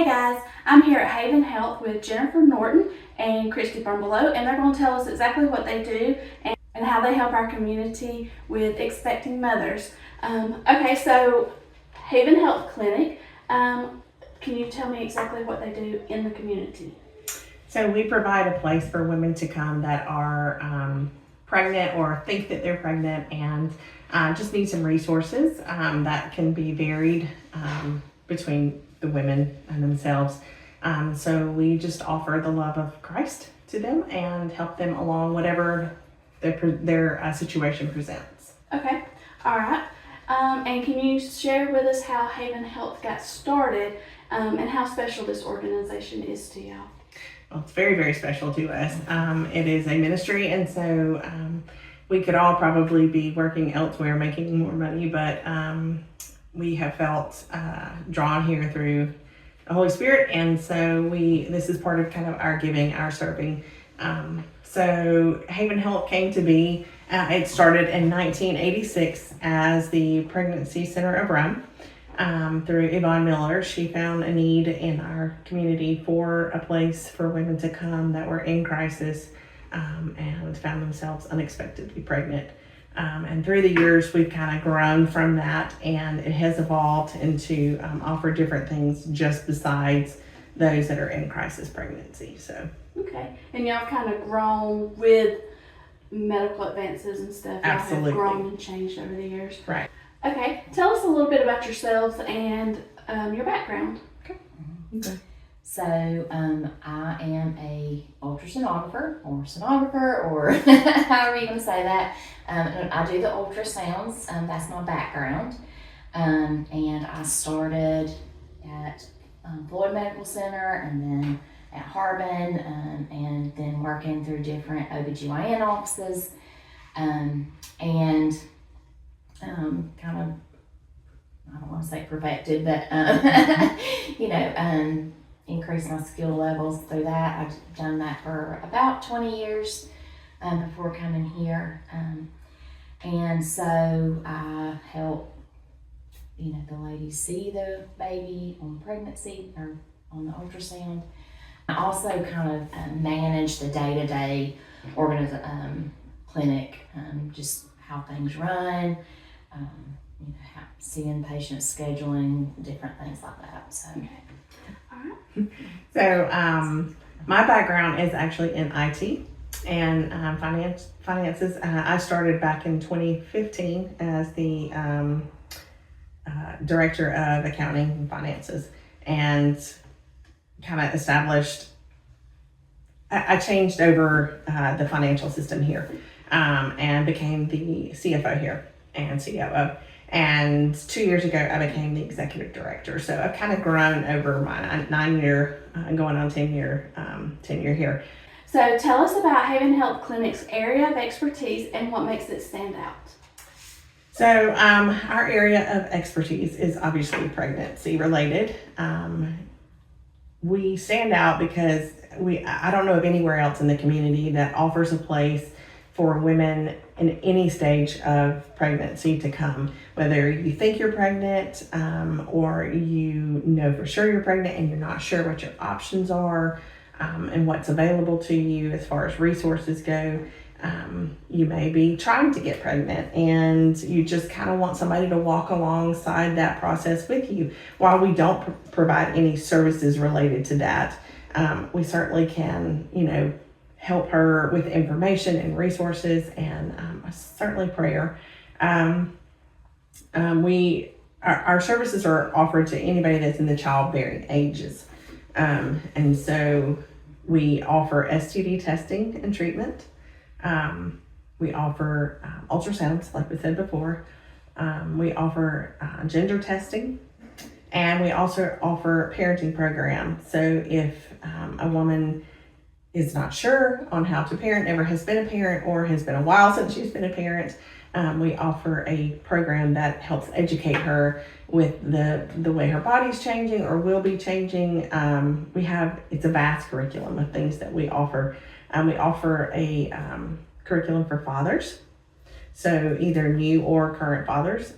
Hey guys, I'm here at Haven Health with Jennifer Norton and Christy Brumbelow, and they're going to tell us exactly what they do and how they help our community with expecting mothers. Okay, so Haven Health Clinic, can you tell me exactly what they do in the community? So we provide a place for women to come that are pregnant or think that they're pregnant and just need some resources that can be varied between the women and themselves. So we just offer the love of Christ to them and help them along whatever their situation presents. Okay, all right. And can you share with us how Haven Health got started and how special this organization is to y'all? Well, it's very, very special to us. It is a ministry, and so we could all probably be working elsewhere making more money, but we have felt drawn here through the Holy Spirit, and so this is part of kind of our giving, our serving. So Haven Health came to be. It started in 1986 as the Pregnancy Center of Rome. Through Yvonne Miller, she found a need in our community for a place for women to come that were in crisis and found themselves unexpectedly pregnant. And through the years, we've kind of grown from that, and it has evolved into offer different things just besides those that are in crisis pregnancy. So okay, and y'all kind of grown with medical advances and stuff. Y'all Absolutely. have grown and changed over the years. Right. Okay, tell us a little bit about yourselves and your background. Okay. So I am a ultrasonographer or sonographer or however you want to say that. I do the ultrasounds. That's my background. And I started at Floyd Medical Center and then at Harbin and then working through different OBGYN offices and kind of, I don't want to say perfected, but increase my skill levels through that. I've done that for about 20 years before coming here. And so I help, the ladies see the baby on pregnancy or on the ultrasound. I also kind of manage the day-to-day clinic, just how things run, seeing patients, scheduling, different things like that. So. Okay. All right. So my background is actually in IT and finances. I started back in 2015 as the director of accounting and finances, and kind of established. I changed over the financial system here and became the CFO here and COO. And 2 years ago, I became the executive director. So I've kind of grown over my 9-year, going on 10-year tenure here. So tell us about Haven Health Clinic's area of expertise and what makes it stand out. So our area of expertise is obviously pregnancy related. We stand out because I don't know of anywhere else in the community that offers a place for women in any stage of pregnancy to come, whether you think you're pregnant or you know for sure you're pregnant and you're not sure what your options are and what's available to you as far as resources go. You may be trying to get pregnant and you just kind of want somebody to walk alongside that process with you. While we don't provide any services related to that, we certainly can, help her with information and resources and certainly prayer. Our services are offered to anybody that's in the childbearing ages. And so we offer STD testing and treatment. We offer ultrasounds, like we said before. We offer gender testing. And we also offer parenting programs. So if a woman is not sure on how to parent, never has been a parent, or has been a while since she's been a parent, we offer a program that helps educate her with the way her body's changing or will be changing. It's a vast curriculum of things that we offer. We offer a curriculum for fathers, so either new or current fathers.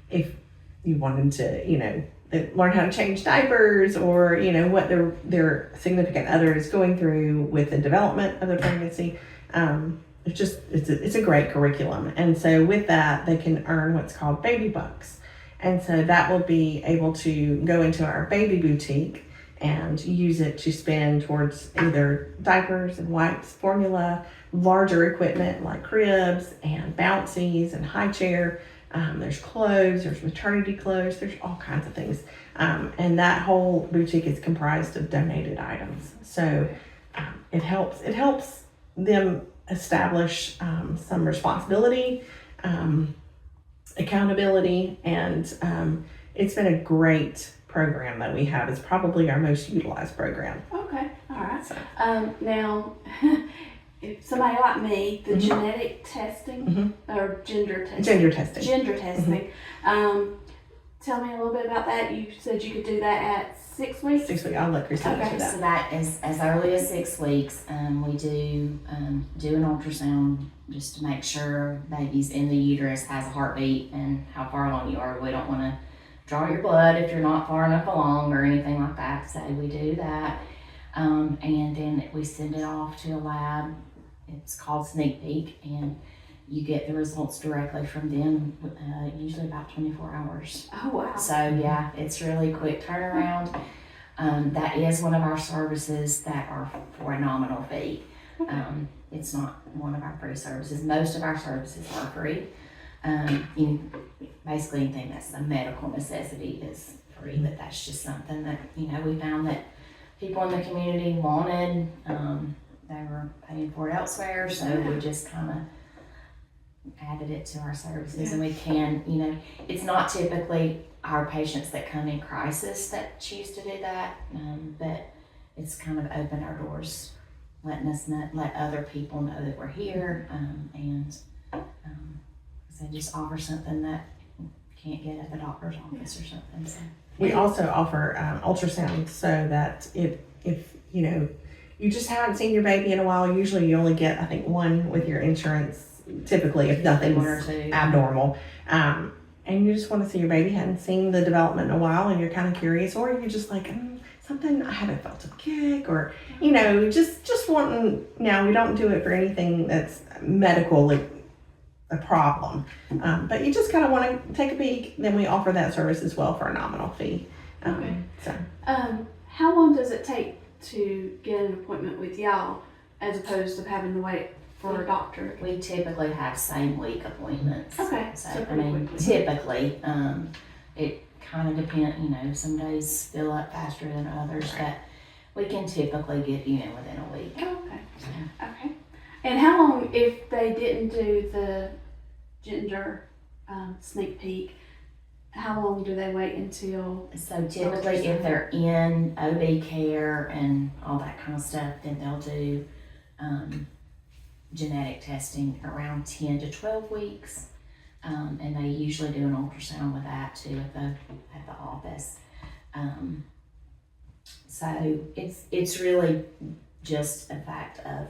If you wanted to, that learn how to change diapers, or what their significant other is going through with the development of the pregnancy. It's a great curriculum, and so with that they can earn what's called baby bucks, and so that will be able to go into our baby boutique and use it to spend towards either diapers and wipes, formula, larger equipment like cribs and bouncies and high chair. There's clothes, there's maternity clothes, there's all kinds of things. And that whole boutique is comprised of donated items. So it helps them establish some responsibility, accountability, and it's been a great program that we have. It's probably our most utilized program. Okay, all right. So. Now, if somebody like me, the genetic testing or gender testing. Gender testing. Gender testing. Tell me a little bit about that. You said you could do that at 6 weeks? 6 weeks. I'll let Christine Okay, answer that. So that is as early as 6 weeks. We do an ultrasound just to make sure baby's in the uterus, has a heartbeat, and how far along you are. We don't want to draw your blood if you're not far enough along or anything like that. So we do that, and then we send it off to a lab. It's called Sneak Peek, and you get the results directly from them, usually about 24 hours. Oh, wow. So yeah, it's really quick turnaround. That is one of our services that are for a nominal fee. It's not one of our free services. Most of our services are free. Basically anything that's a medical necessity is free, but that's just something that, we found that people in the community wanted. They were paying for it elsewhere, so we just kind of added it to our services. And we can, it's not typically our patients that come in crisis that choose to do that, but it's kind of opened our doors, letting us let other people know that we're here, and so just offer something that you can't get at the doctor's office or something. So. We also offer ultrasound, so that if you just haven't seen your baby in a while, usually you only get, I think, one with your insurance, typically, if nothing's One or two. abnormal. And you just want to see your baby, hadn't seen the development in a while, and you're kind of curious, or you're just like, something, I haven't felt a kick, or, just wanting, now we don't do it for anything that's medical, like a problem. But you just kind of want to take a peek, then we offer that service as well for a nominal fee. Okay. So. How long does it take to get an appointment with y'all as opposed to having to wait for a doctor? We typically have same week appointments. Okay, So, so I pretty mean, quickly. typically, it kind of depends, some days fill up faster than others, but we can typically get you in within a week. Oh, okay. Okay. And how long, if they didn't do the gender sneak peek, how long do they wait until? So typically if they're in OB care and all that kind of stuff, then they'll do genetic testing around 10 to 12 weeks. And they usually do an ultrasound with that too at the office. So it's really just a fact of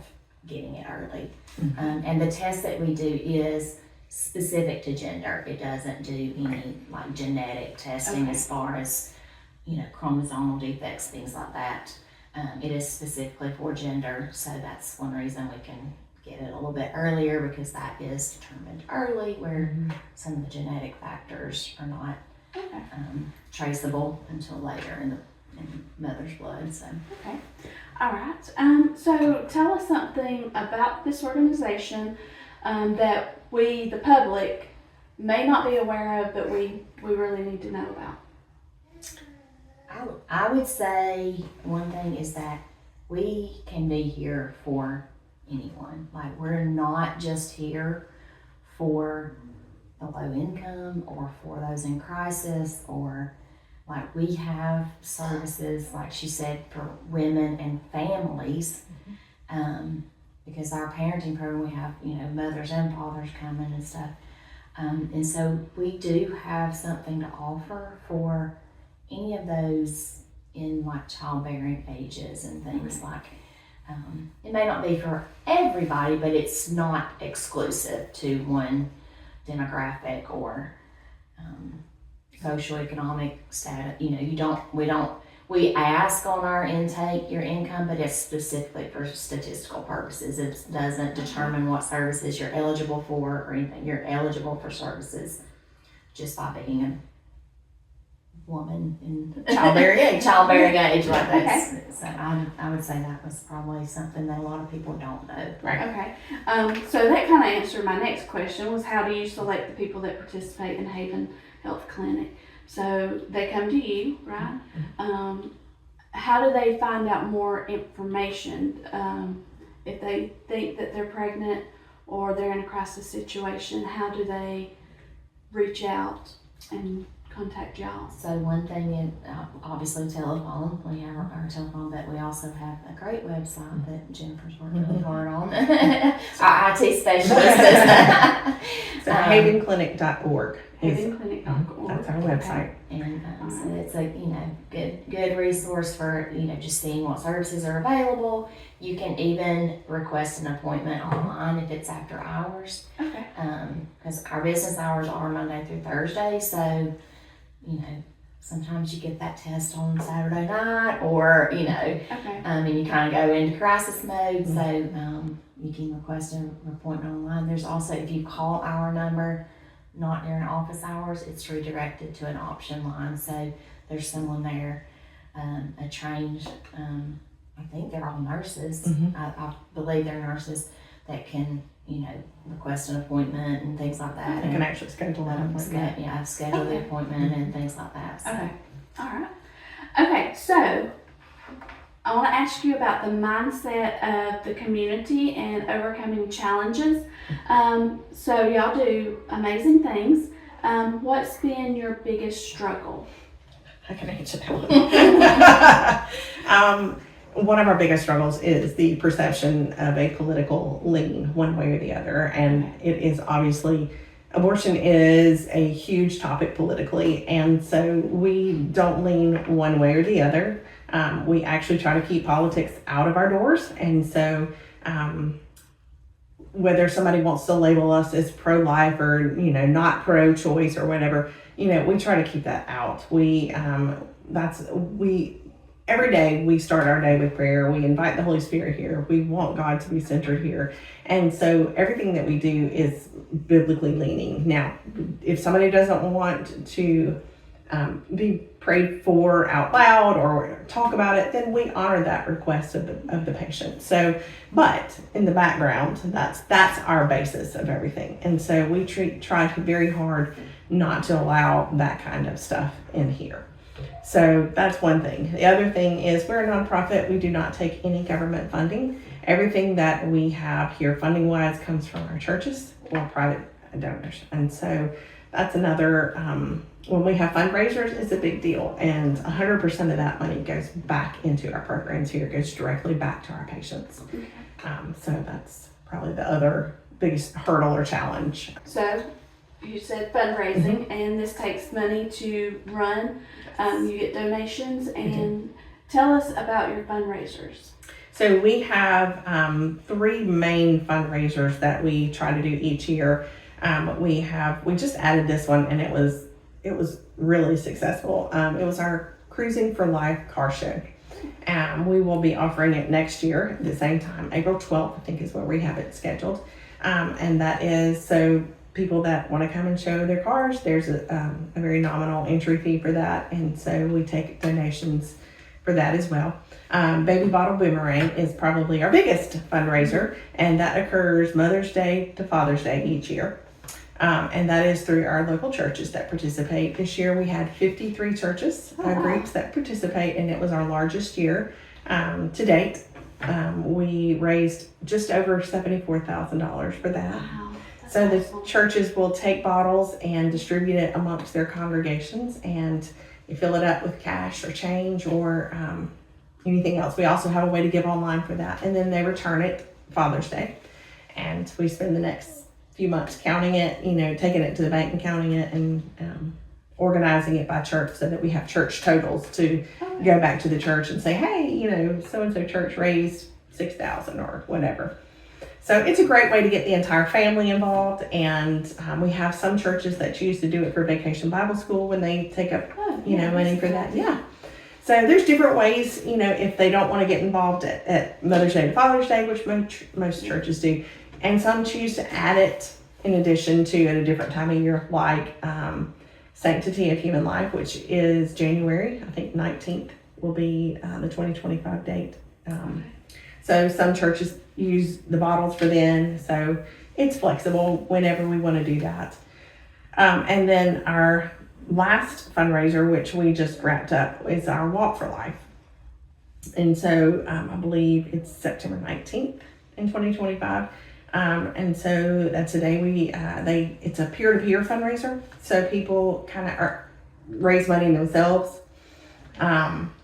getting it early. And the test that we do is specific to gender. It doesn't do any like genetic testing as far as, chromosomal defects, things like that. It is specifically for gender, so that's one reason we can get it a little bit earlier, because that is determined early, where some of the genetic factors are not traceable until later in mother's blood. So. Okay. All right. So tell us something about this organization that we, the public, may not be aware of, but we really need to know about. I would say one thing is that we can be here for anyone. Like, we're not just here for the low income or for those in crisis, or like we have services, like she said, for women and families. Because our parenting program, we have, mothers and fathers coming and stuff. And so we do have something to offer for any of those in like childbearing ages and things like, it may not be for everybody, but it's not exclusive to one demographic or, socioeconomic status. We ask on our intake your income, but it's specifically for statistical purposes. It doesn't determine what services you're eligible for or anything. You're eligible for services just by being a woman in Childbearing age. childbearing age like this. Okay. So I would say that was probably something that a lot of people don't know. Okay. So that kind of answered my next question, was how do you select the people that participate in Haven Health Clinic? So they come to you, right? How do they find out more information? If they think that they're pregnant or they're in a crisis situation, how do they reach out and contact y'all? So one thing is obviously telephone. We have our telephone, but we also have a great website that Jennifer's working really hard on. Our IT specialist. So havenclinic.org is Havenclinic.org. that's our website. And so it's a good resource for just seeing what services are available. You can even request an appointment online if it's after hours. Okay. Because our business hours are Monday through Thursday, so sometimes you get that test on Saturday night, or Okay. and you kind of go into crisis mode. So you can request an appointment online. There's also, if you call our number not during office hours, it's redirected to an option line. So there's someone there, a trained, I think they're all nurses. I believe they're nurses that can, request an appointment and things like that. You can actually schedule that appointment. Schedule the appointment and things like that. So. Okay. All right. Okay. So I want to ask you about the mindset of the community and overcoming challenges. So y'all do amazing things. What's been your biggest struggle? I can answer that one. One of our biggest struggles is the perception of a political lean one way or the other. And it is obviously, abortion is a huge topic politically. And so we don't lean one way or the other. We actually try to keep politics out of our doors. And so whether somebody wants to label us as pro-life or, not pro-choice or whatever, we try to keep that out. Every day we start our day with prayer. We invite the Holy Spirit here. We want God to be centered here. And so everything that we do is biblically leaning. Now, if somebody doesn't want to be prayed for out loud or talk about it, then we honor that request of the patient. So, but in the background, that's our basis of everything. And so we try very hard not to allow that kind of stuff in here. So that's one thing. The other thing is we're a nonprofit. We do not take any government funding. Everything that we have here funding-wise comes from our churches or private donors. And so that's another, when we have fundraisers, it's a big deal. And 100% of that money goes back into our programs here, goes directly back to our patients. So that's probably the other biggest hurdle or challenge. So you said fundraising, and this takes money to run. You get donations, and tell us about your fundraisers. So we have 3 main fundraisers that we try to do each year. We just added this one, and it was really successful. It was our Cruising for Life car show. We will be offering it next year at the same time. April 12th, I think, is where we have it scheduled. And that is so people that want to come and show their cars, there's a very nominal entry fee for that. And so we take donations for that as well. Baby Bottle Boomerang is probably our biggest fundraiser, and that occurs Mother's Day to Father's Day each year. And that is through our local churches that participate. This year we had 53 churches, groups that participate, and it was our largest year to date. We raised just over $74,000 for that. Wow. So the churches will take bottles and distribute it amongst their congregations, and you fill it up with cash or change or anything else. We also have a way to give online for that, and then they return it Father's Day, and we spend the next few months counting it, taking it to the bank and counting it, and organizing it by church so that we have church totals to go back to the church and say, hey, so-and-so church raised $6,000 or whatever. So it's a great way to get the entire family involved, and we have some churches that choose to do it for Vacation Bible School when they take up, Oh, money for that. Yeah. So there's different ways, if they don't want to get involved at Mother's Day and Father's Day, which most churches do, and some choose to add it in addition to at a different time of year, like Sanctity of Human Life, which is January, I think 19th will be the 2025 date. So some churches use the bottles for then, so it's flexible whenever we want to do that. And then our last fundraiser, which we just wrapped up, is our Walk for Life. And so I believe it's September 19th in 2025. And so that's the day it's a peer-to-peer fundraiser. So people kind of raise money themselves.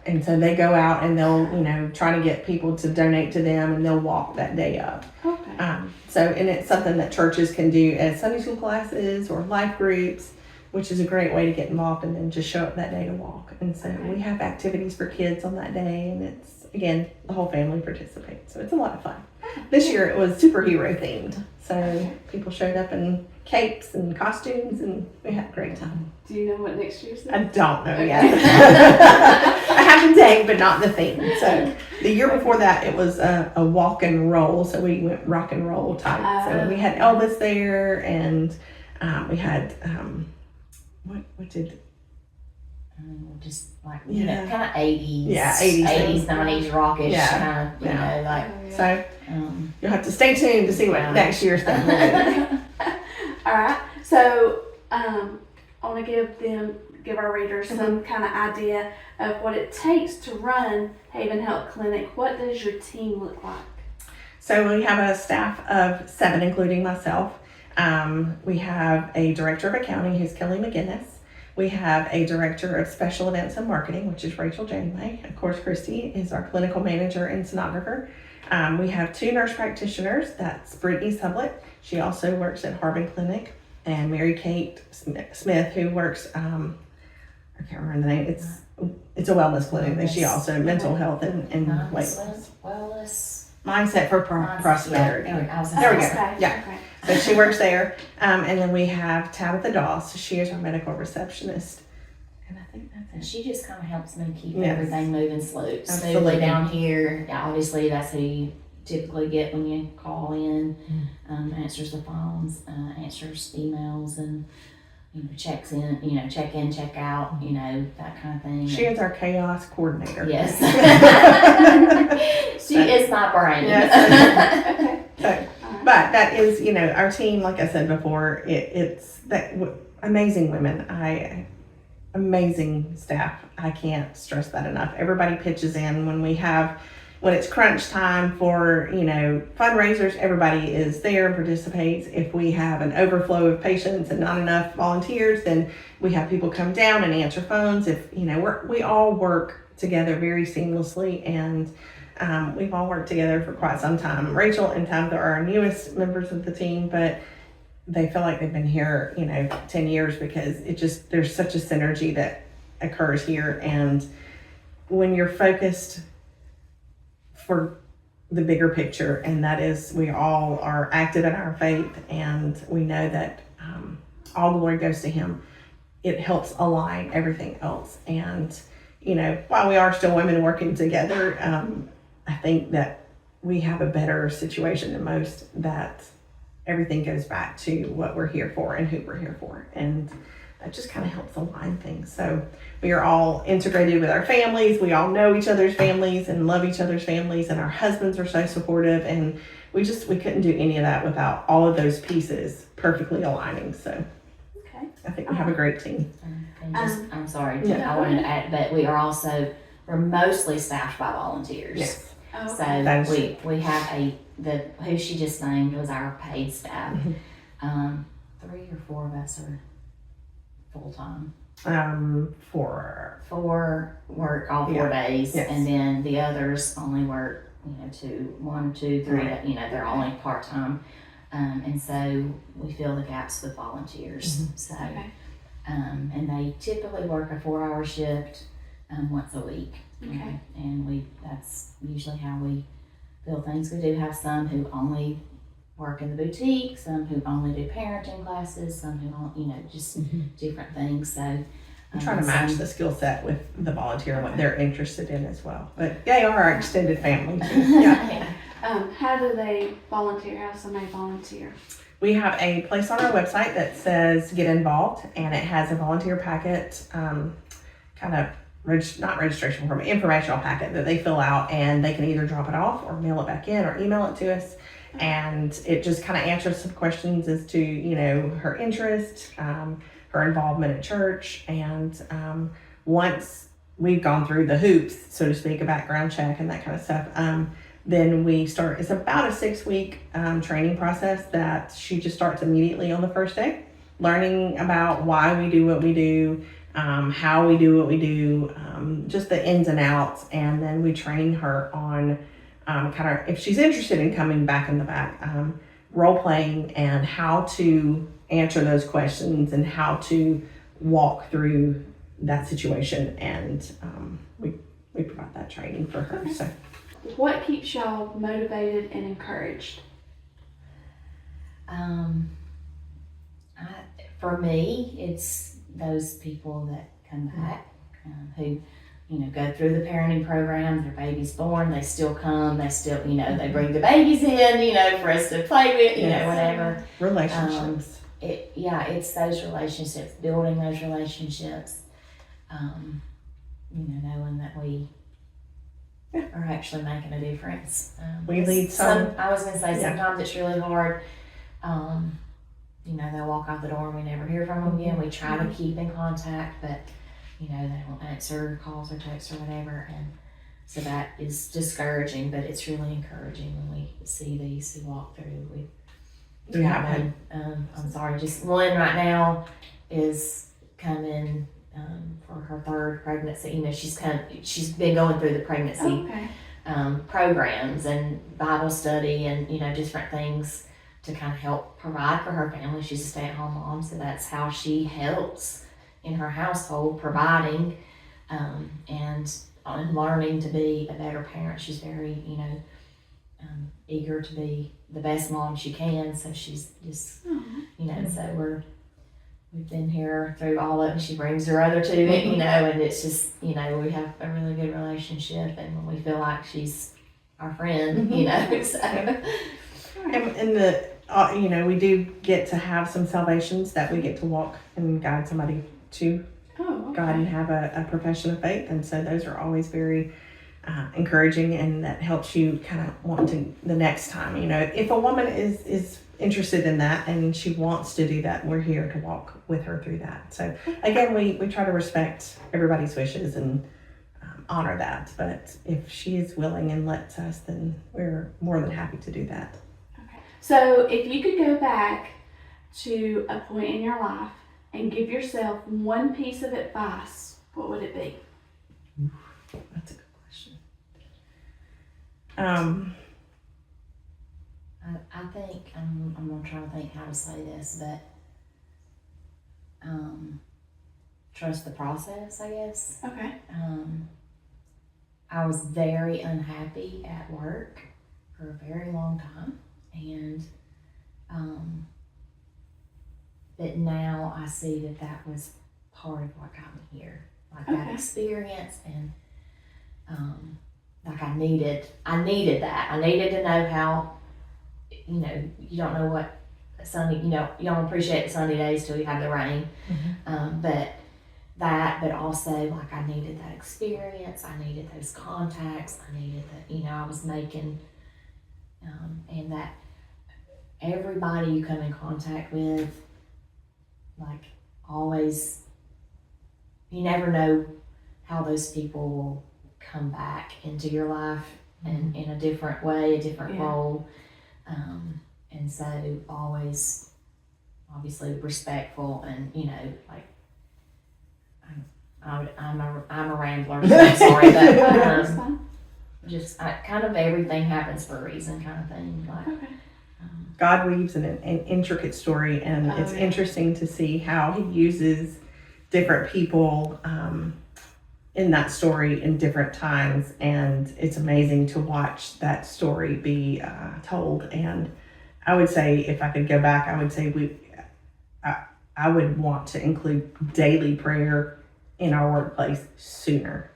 And so they go out and they'll, try to get people to donate to them, and they'll walk that day up. Okay. And it's something that churches can do as Sunday school classes or life groups, which is a great way to get involved and then just show up that day to walk. And so we have activities for kids on that day, and it's, again, the whole family participates. So it's a lot of fun. This year it was superhero themed. So people showed up in capes and costumes, and we had a great time. Do you know what next year's? I don't know Okay. yet. I have the date, but not the theme. So the year before that, it was a walk and roll. So we went rock and roll type. So we had Elvis there, and we had what did Just like Yeah. kind of 80s, Yeah, 80s, 90s rockish Yeah. kind of, Yeah. like. so you'll have to stay tuned to see what Wow. next year's thing will be. All right. So I want to give our readers some kind of idea of what it takes to run Haven Health Clinic. What does your team look like? So we have a staff of 7, including myself. We have a director of accounting, who's Kelly McGinnis. We have a director of special events and marketing, which is Rachel Janeway. Of course, Christy is our clinical manager and sonographer. We have 2 nurse practitioners. That's Brittany Sublett. She also works at Harbin Clinic, and Mary Kate Smith, who works, I can't remember the name. It's a wellness clinic. That she also mental health and weight loss. Wellness. Mindset for prosperity. Yeah, There we go. Okay. Yeah. Okay. So she works there. And then we have Tabitha Doss. She is our medical receptionist. And I think that's And it. she just kind of helps me keep Yes. everything moving Absolutely. smoothly down here. Yeah, obviously, that's who you typically get when you call in. Answers the phones, answers emails, and checks in. Check in, check out. That kind of thing. She is our chaos coordinator. Yes. She is my brain. Yes. Okay. So, All right. but that is, our team, like I said before, it's that amazing women. Amazing staff. I can't stress that enough. Everybody pitches in when it's crunch time for, fundraisers, everybody is there and participates. If we have an overflow of patients and not enough volunteers, then we have people come down and answer phones. If, we all work together very seamlessly, and we've all worked together for quite some time. Rachel and Tabitha are our newest members of the team, but they feel like they've been here, 10 years, because there's such a synergy that occurs here. And when you're focused for the bigger picture, and that is we all are active in our faith, and we know that all glory goes to Him, it helps align everything else. And, while we are still women working together, I think that we have a better situation than most, that everything goes back to what we're here for and who we're here for. And that just kind of helps align things. So we are all integrated with our families. We all know each other's families and love each other's families, and our husbands are so supportive. And we couldn't do any of that without all of those pieces perfectly aligning. So Okay. I think we have a great team. And I'm sorry, Yeah. I wanted to add, but we're mostly staffed by volunteers. Yes. Oh, So That is we have who she just named was our paid staff. 3 or 4 of us are full time. 4. 4 work all 4 days, Yes. and then the others only work 1, 2, 3. Right. They're only part time, and so we fill the gaps with volunteers. So, Okay. and they typically work a 4-hour shift once a week. Okay. And that's usually how we fill things. We do have some who only work in the boutique, some who only do parenting classes, some who don't, just different things. So I'm trying to match the skill set with the volunteer, what they're interested in as well. But they are our extended family too. Yeah. How do they volunteer? How does somebody volunteer? We have a place on our website that says get involved, and it has a volunteer packet, not registration form, informational packet that they fill out, and they can either drop it off or mail it back in or email it to us. And it just kind of answers some questions as to, her interest, her involvement at church. And once we've gone through the hoops, so to speak, a background check and that kind of stuff, then we start, it's about a 6-week training process that she just starts immediately on the first day, learning about why we do what we do, how we do what we do, just the ins and outs. And then we train her on if she's interested in coming back in the back, role playing and how to answer those questions and how to walk through that situation. And we provide that training for her. Okay. So, what keeps y'all motivated and encouraged? For me, it's those people that come back, who, go through the parenting program, their baby's born, they still come, they still, they bring the babies in, for us to play with, Yes. whatever. Relationships. It's those relationships, building those relationships, knowing that we are actually making a difference. We lead some. I was going to say, Yeah. sometimes it's really hard. They'll walk out the door and we never hear from them again. We try to keep in contact, but, they won't answer calls or texts or whatever. And so that is discouraging, but it's really encouraging when we see these who walk through. We have had. I'm sorry, just one right now is coming for her 3rd pregnancy. She's been going through the pregnancy Okay. programs and Bible study and different things to kind of help provide for her family. She's a stay-at-home mom, so that's how she helps in her household, providing and learning to be a better parent. She's very eager to be the best mom she can, so she's just so we've been here through all of it, and she brings her other two, and it's just, we have a really good relationship, and when we feel like she's our friend, so. And we do get to have some salvations that we get to walk and guide somebody to God and have a profession of faith. And so those are always very encouraging, and that helps you kind of want to the next time, if a woman is interested in that and she wants to do that, we're here to walk with her through that. So again, we try to respect everybody's wishes and honor that, but if she is willing and lets us, then we're more than happy to do that. Okay. So if you could go back to a point in your life and give yourself one piece of advice, what would it be? That's a good question. I think I'm gonna try to think how to say this, but trust the process, I guess. Okay. I was very unhappy at work for a very long time, and but now I see that was part of what got me here, like that experience, and like I needed that. I needed to know how, you don't know what Sunday, you don't appreciate the sunny days till you have the rain. But also, like, I needed that experience. I needed those contacts. I needed that, I was making, and that everybody you come in contact with, like, always, you never know how those people will come back into your life and in a different way, a different role. And so always, obviously, respectful, and, like, I'm a rambler, so I'm sorry, but just kind of everything happens for a reason, kind of thing. Like, God weaves an intricate story, and it's interesting to see how He uses different people in that story in different times, and it's amazing to watch that story be told. And I would say if I could go back, I would say I would want to include daily prayer in our workplace sooner.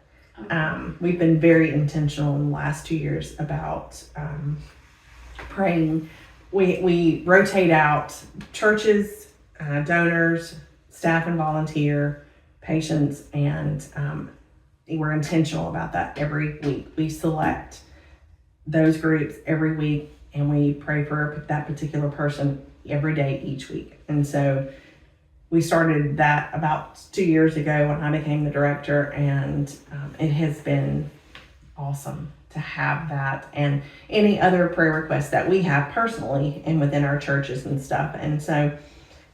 We've been very intentional in the last 2 years about praying. We rotate out churches, donors, staff and volunteer, patients, and we're intentional about that every week. We select those groups every week and we pray for that particular person every day each week. And so we started that about 2 years ago when I became the director, and it has been awesome to have that and any other prayer requests that we have personally and within our churches and stuff. And so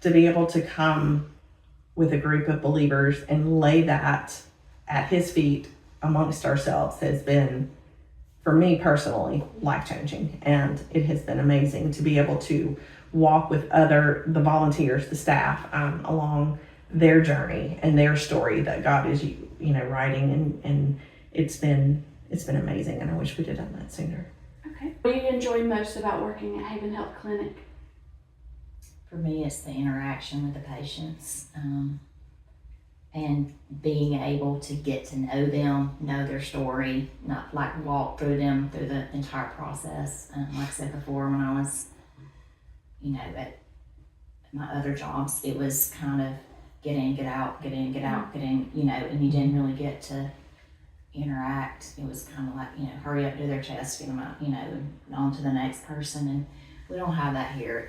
to be able to come with a group of believers and lay that at his feet amongst ourselves has been, for me personally, life-changing. And it has been amazing to be able to walk with the volunteers, the staff, along their journey and their story that God is, writing. And it's been amazing. And I wish we'd have done that sooner. Okay. What do you enjoy most about working at Haven Health Clinic? For me, it's the interaction with the patients, and being able to get to know them, know their story, not like walk through them through the entire process. Like I said before, when I was, at my other jobs, it was kind of get in, get out, get in, get out, get in, and you didn't really get to interact. It was kind of like, hurry up, do their test, get them out, and on to the next person. And we don't have that here.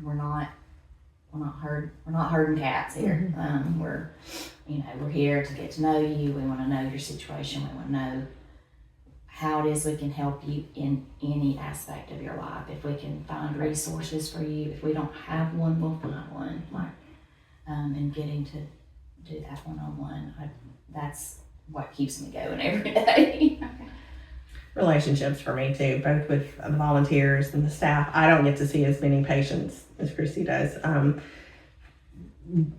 We're not herding cats here. We're here to get to know you. We want to know your situation. We want to know how it is we can help you in any aspect of your life. If we can find resources for you, if we don't have one, we'll find one. And getting to do that one-on-one, that's what keeps me going every day. Okay. Relationships for me too, both with the volunteers and the staff. I don't get to see as many patients as Christy does,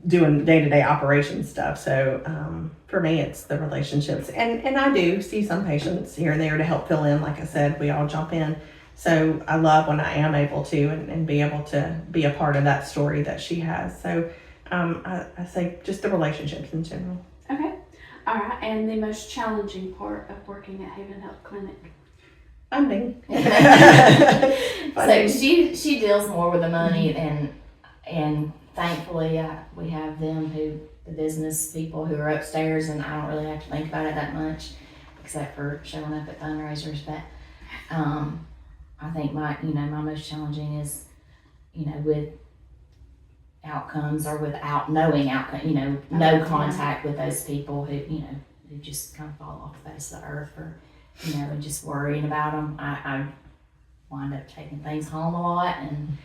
doing day-to-day operations stuff. So for me, it's the relationships, and I do see some patients here and there to help fill in. Like I said, we all jump in. So I love when I am able to and be able to be a part of that story that she has. So I say just the relationships in general. Okay. All right. And the most challenging part of working at Haven Health Clinic? Funding. So she deals more with the money, and thankfully we have them the business people who are upstairs, and I don't really have to think about it that much, except for showing up at fundraisers. But I think my most challenging is with outcomes or without knowing outcome, no contact with those people who just kind of fall off the face of the earth, or and just worrying about them. I wind up taking things home a lot, and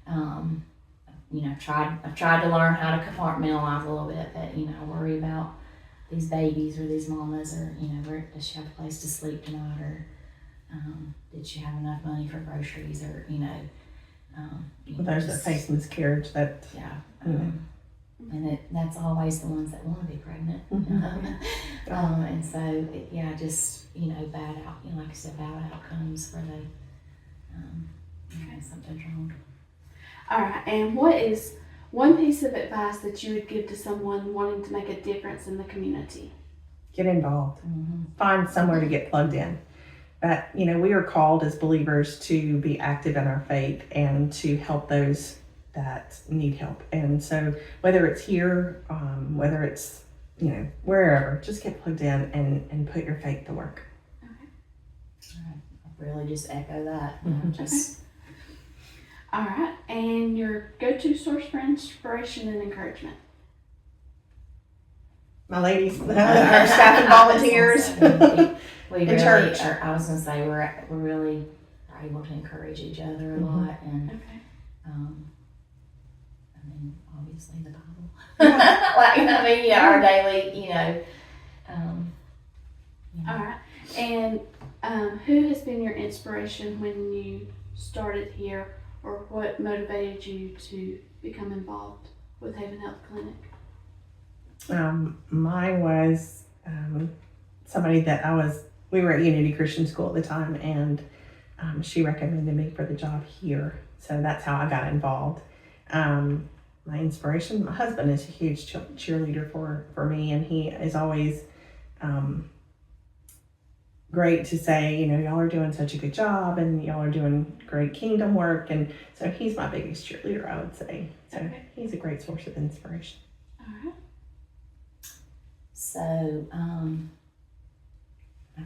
I've tried to learn how to compartmentalize a little bit. That I worry about these babies or these mamas, or where does she have a place to sleep tonight, or did she have enough money for groceries, or There's that face miscarriage that and that's always the ones that want to be pregnant. And so bad like I said, bad outcomes where they something's wrong. All right. And what is one piece of advice that you would give to someone wanting to make a difference in the community? get involved. Find somewhere to get plugged in. But we are called as believers to be active in our faith and to help those that need help. And so whether it's here, whether it's wherever, just get plugged in and put your faith to work. I really just echo that. All right. And your go-to source for inspiration and encouragement? My ladies, our staff and volunteers. We in really church. I was gonna say we're really able to encourage each other a lot, and obviously the Bible. Our daily, All right. And who has been your inspiration when you started here, or what motivated you to become involved with Haven Health Clinic? Mine was somebody that we were at Unity Christian School at the time, and she recommended me for the job here. So that's how I got involved. My inspiration, my husband is a huge cheerleader for me, and he is always great to say, y'all are doing such a good job and y'all are doing great kingdom work. And so he's my biggest cheerleader, I would say. So Okay. he's a great source of inspiration. All right. So, I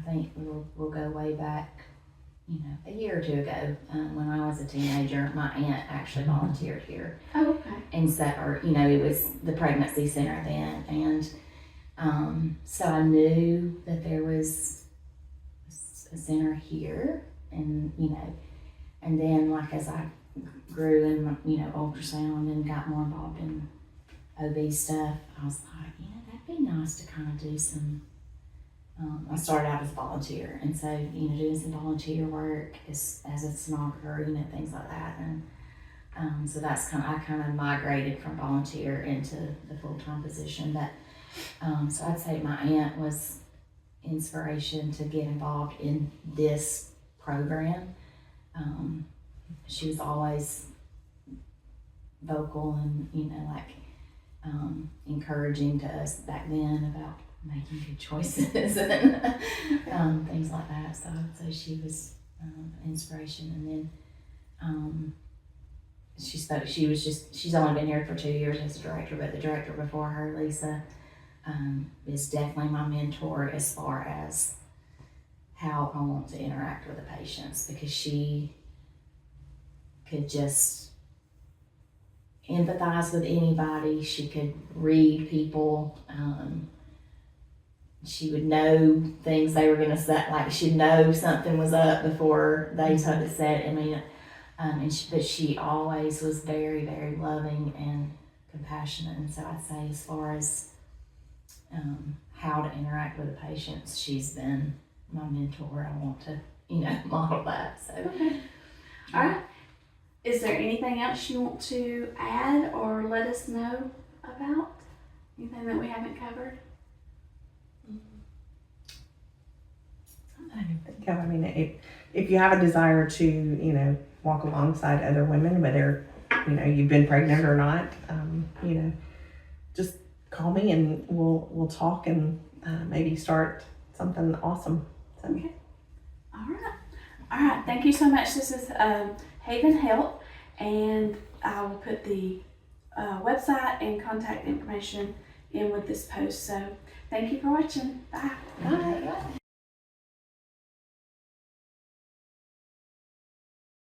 think we'll go way back, a year or two ago, when I was a teenager. My aunt actually volunteered here. Oh, okay. And so, it was the pregnancy center then. And so I knew that there was a center here. And, and then like as I grew in, ultrasound and got more involved in OB stuff, I was like, that'd be nice to kind of do some, I started out as a volunteer. And so, doing some volunteer work as a sonographer, things like that. And so that's I kind of migrated from volunteer into the full-time position. But so I'd say my aunt was inspiration to get involved in this program. She was always vocal and encouraging to us back then about making good choices and things like that. So she was inspiration. And then she's only been here for 2 years as a director, but the director before her, Lisa, is definitely my mentor as far as how I want to interact with the patients, because she could just empathize with anybody. She could read people. She would know things they were going to say, like she'd know something was up before they said it. I mean, but she always was very, very loving and compassionate. And so I'd say as far as how to interact with the patients, she's been my mentor. I want to, model that. So, Okay. All right. Is there anything else you want to add or let us know about? Anything that we haven't covered? I don't think of. I mean, if you have a desire to, walk alongside other women, whether, you've been pregnant or not, just call me and we'll talk and maybe start something awesome. So. Okay. All right. All right. Thank you so much. This is Haven Health, and I will put the website and contact information in with this post. So thank you for watching. Bye. bye.